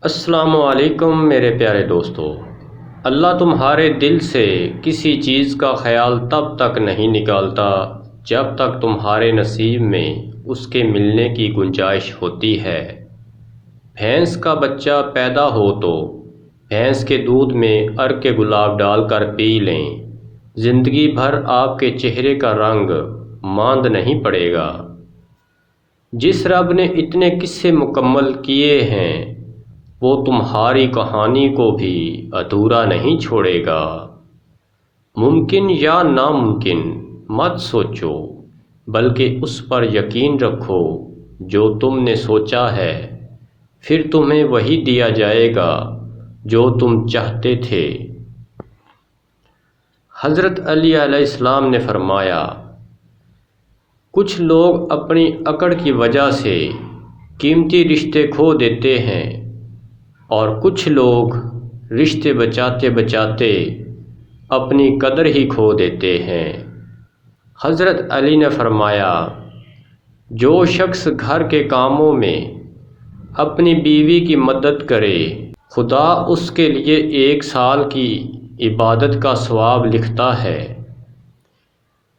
السلام علیکم میرے پیارے دوستو۔ اللہ تمہارے دل سے کسی چیز کا خیال تب تک نہیں نکالتا جب تک تمہارے نصیب میں اس کے ملنے کی گنجائش ہوتی ہے۔ بھینس کا بچہ پیدا ہو تو بھینس کے دودھ میں عرق گلاب ڈال کر پی لیں، زندگی بھر آپ کے چہرے کا رنگ ماند نہیں پڑے گا۔ جس رب نے اتنے قصے مکمل کیے ہیں وہ تمہاری کہانی کو بھی ادھورا نہیں چھوڑے گا۔ ممکن یا ناممکن مت سوچو، بلکہ اس پر یقین رکھو جو تم نے سوچا ہے، پھر تمہیں وہی دیا جائے گا جو تم چاہتے تھے۔ حضرت علی علیہ السلام نے فرمایا، کچھ لوگ اپنی اکڑ کی وجہ سے قیمتی رشتے کھو دیتے ہیں اور کچھ لوگ رشتے بچاتے بچاتے اپنی قدر ہی کھو دیتے ہیں۔ حضرت علی نے فرمایا، جو شخص گھر کے کاموں میں اپنی بیوی کی مدد کرے، خدا اس کے لیے 1 سال کی عبادت کا ثواب لکھتا ہے۔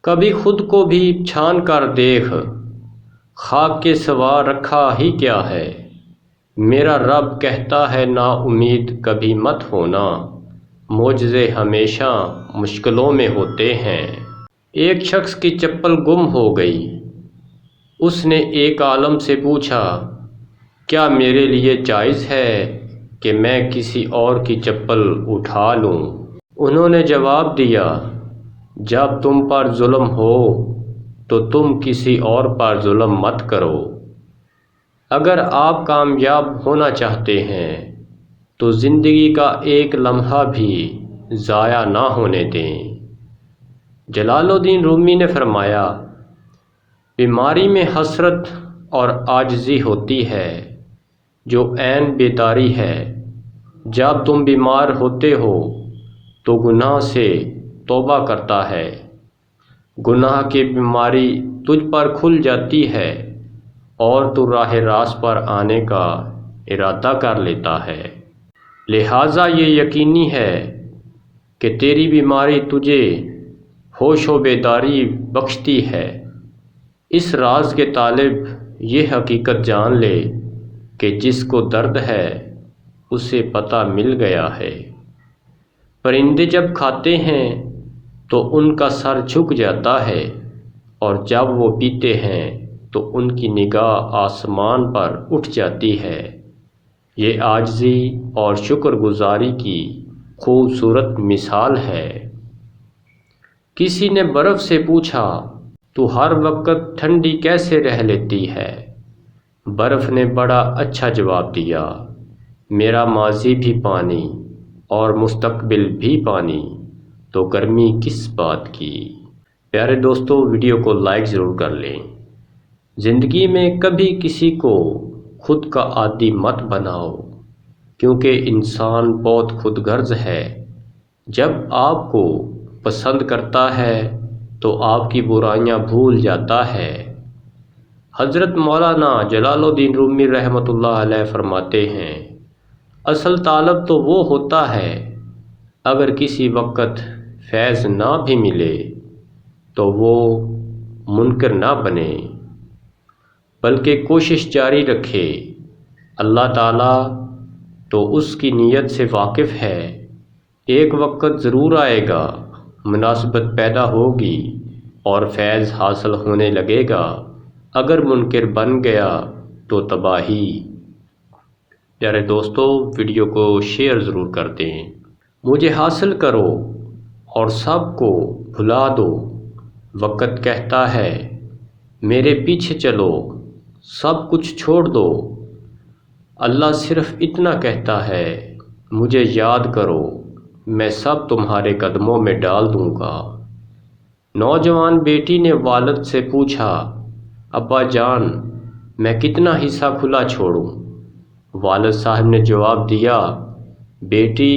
کبھی خود کو بھی چھان کر دیکھ، خاک کے سوا رکھا ہی کیا ہے۔ میرا رب کہتا ہے نا امید کبھی مت ہونا، معجزے ہمیشہ مشکلوں میں ہوتے ہیں۔ ایک شخص کی چپل گم ہو گئی۔ اس نے ایک عالم سے پوچھا، کیا میرے لیے جائز ہے کہ میں کسی اور کی چپل اٹھا لوں؟ انہوں نے جواب دیا، جب تم پر ظلم ہو تو تم کسی اور پر ظلم مت کرو۔ اگر آپ کامیاب ہونا چاہتے ہیں تو زندگی کا ایک لمحہ بھی ضائع نہ ہونے دیں۔ جلال الدین رومی نے فرمایا، بیماری میں حسرت اور عاجزی ہوتی ہے جو عین بیداری ہے۔ جب تم بیمار ہوتے ہو تو گناہ سے توبہ کرتا ہے، گناہ کی بیماری تجھ پر کھل جاتی ہے اور تو راہ راست پر آنے کا ارادہ کر لیتا ہے۔ لہٰذا یہ یقینی ہے کہ تیری بیماری تجھے ہوش و بیداری بخشتی ہے۔ اس راز کے طالب یہ حقیقت جان لے کہ جس کو درد ہے اسے پتہ مل گیا ہے۔ پرندے جب کھاتے ہیں تو ان کا سر جھک جاتا ہے اور جب وہ پیتے ہیں تو ان کی نگاہ آسمان پر اٹھ جاتی ہے۔ یہ عاجزی اور شکر گزاری کی خوبصورت مثال ہے۔ کسی نے برف سے پوچھا، تو ہر وقت ٹھنڈی کیسے رہ لیتی ہے؟ برف نے بڑا اچھا جواب دیا، میرا ماضی بھی پانی اور مستقبل بھی پانی، تو گرمی کس بات کی۔ پیارے دوستو، ویڈیو کو لائک ضرور کر لیں۔ زندگی میں کبھی کسی کو خود کا عادی مت بناؤ، کیونکہ انسان بہت خود غرض ہے۔ جب آپ کو پسند کرتا ہے تو آپ کی برائیاں بھول جاتا ہے۔ حضرت مولانا جلال الدین رومی رحمۃ اللہ علیہ فرماتے ہیں، اصل طالب تو وہ ہوتا ہے اگر کسی وقت فیض نہ بھی ملے تو وہ منکر نہ بنے، بلکہ کوشش جاری رکھے۔ اللہ تعالیٰ تو اس کی نیت سے واقف ہے۔ ایک وقت ضرور آئے گا، مناسبت پیدا ہوگی اور فیض حاصل ہونے لگے گا۔ اگر منکر بن گیا تو تباہی۔ پیارے دوستو، ویڈیو کو شیئر ضرور کر دیں۔ مجھے حاصل کرو اور سب کو بھلا دو۔ وقت کہتا ہے میرے پیچھے چلو، سب کچھ چھوڑ دو۔ اللہ صرف اتنا کہتا ہے، مجھے یاد کرو، میں سب تمہارے قدموں میں ڈال دوں گا۔ نوجوان بیٹی نے والد سے پوچھا، ابا جان، میں کتنا حصہ کھلا چھوڑوں؟ والد صاحب نے جواب دیا، بیٹی،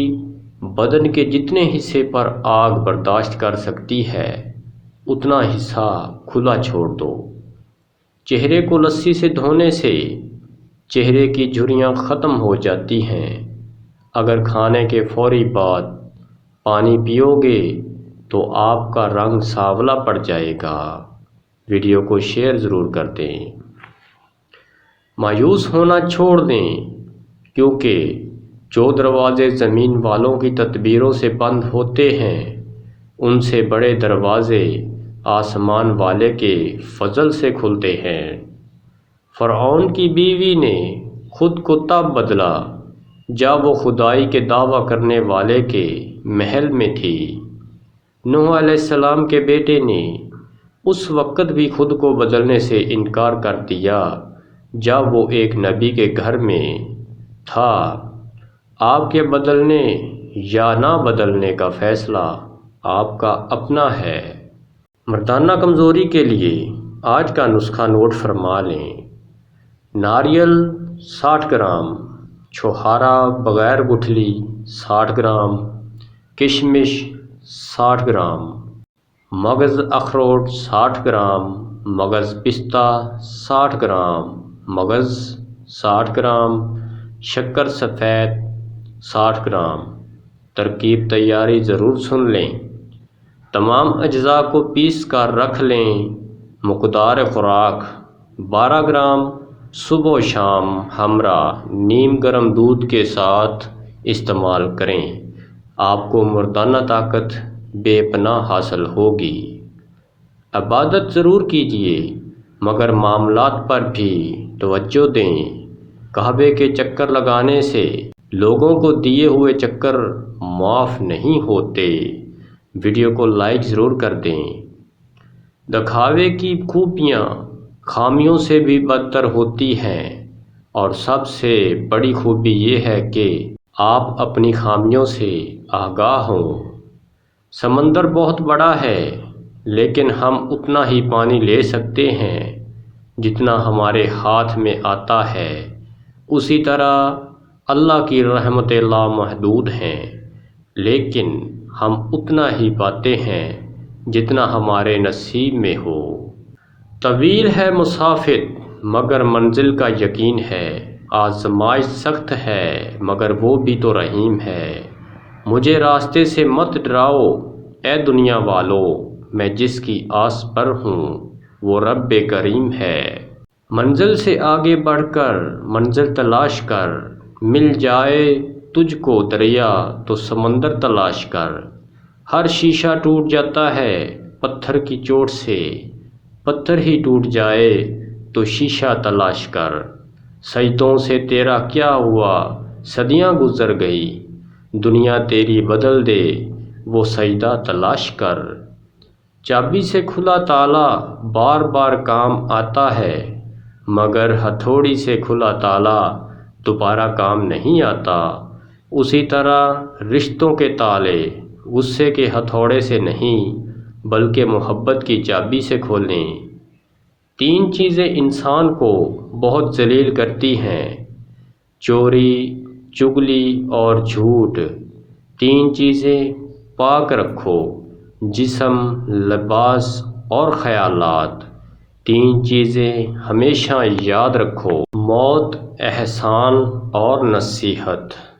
بدن کے جتنے حصے پر آگ برداشت کر سکتی ہے اتنا حصہ کھلا چھوڑ دو۔ چہرے کو لسی سے دھونے سے چہرے کی جھریاں ختم ہو جاتی ہیں۔ اگر کھانے کے فوری بعد پانی پیو گے تو آپ کا رنگ سانولا پڑ جائے گا۔ ویڈیو کو شیئر ضرور کر دیں۔ مایوس ہونا چھوڑ دیں، کیونکہ جو دروازے زمین والوں کی تدبیروں سے بند ہوتے ہیں ان سے بڑے دروازے آسمان والے کے فضل سے کھلتے ہیں۔ فرعون کی بیوی نے خود کو تب بدلا جب وہ خدائی کے دعویٰ کرنے والے کے محل میں تھی۔ نوح علیہ السلام کے بیٹے نے اس وقت بھی خود کو بدلنے سے انکار کر دیا جب وہ ایک نبی کے گھر میں تھا۔ آپ کے بدلنے یا نہ بدلنے کا فیصلہ آپ کا اپنا ہے۔ مردانہ کمزوری کے لیے آج کا نسخہ نوٹ فرما لیں۔ ناریل 60 گرام، چھوہارا بغیر گٹھلی 60 گرام، کشمش 60 گرام، مغز اخروٹ 60 گرام، مغز پستہ 60 گرام، مغز 60 گرام، شکر سفید 60 گرام۔ ترکیب تیاری ضرور سن لیں۔ تمام اجزاء کو پیس کر رکھ لیں۔ مقدار خوراک 12 گرام صبح و شام ہمراہ نیم گرم دودھ کے ساتھ استعمال کریں۔ آپ کو مردانہ طاقت بے پناہ حاصل ہوگی۔ عبادت ضرور کیجیے مگر معاملات پر بھی توجہ دیں۔ کعبے کے چکر لگانے سے لوگوں کو دیے ہوئے چکر معاف نہیں ہوتے۔ ویڈیو کو لائک ضرور کر دیں۔ دکھاوے کی خوبیاں خامیوں سے بھی بدتر ہوتی ہیں، اور سب سے بڑی خوبی یہ ہے کہ آپ اپنی خامیوں سے آگاہ ہوں۔ سمندر بہت بڑا ہے، لیکن ہم اتنا ہی پانی لے سکتے ہیں جتنا ہمارے ہاتھ میں آتا ہے۔ اسی طرح اللہ کی رحمتیں لامحدود ہیں، لیکن ہم اتنا ہی پاتے ہیں جتنا ہمارے نصیب میں ہو۔ طویل ہے مسافت مگر منزل کا یقین ہے۔ آزمائش سخت ہے مگر وہ بھی تو رحیم ہے۔ مجھے راستے سے مت ڈراؤ اے دنیا والو، میں جس کی آس پر ہوں وہ رب کریم ہے۔ منزل سے آگے بڑھ کر منزل تلاش کر، مل جائے تجھ کو دریا تو سمندر تلاش کر۔ ہر شیشہ ٹوٹ جاتا ہے پتھر کی چوٹ سے، پتھر ہی ٹوٹ جائے تو شیشہ تلاش کر۔ سجدوں سے تیرا کیا ہوا، صدیاں گزر گئی، دنیا تیری بدل دے وہ سجدہ تلاش کر۔ چابی سے کھلا تالا بار بار کام آتا ہے، مگر ہتھوڑی سے کھلا تالا دوبارہ کام نہیں آتا۔ اسی طرح رشتوں کے تالے غصے کے ہتھوڑے سے نہیں بلکہ محبت کی چابی سے کھولیں۔ 3 چیزیں انسان کو بہت ذلیل کرتی ہیں: چوری، چغلی اور جھوٹ۔ 3 چیزیں پاک رکھو: جسم، لباس اور خیالات۔ 3 چیزیں ہمیشہ یاد رکھو: موت، احسان اور نصیحت۔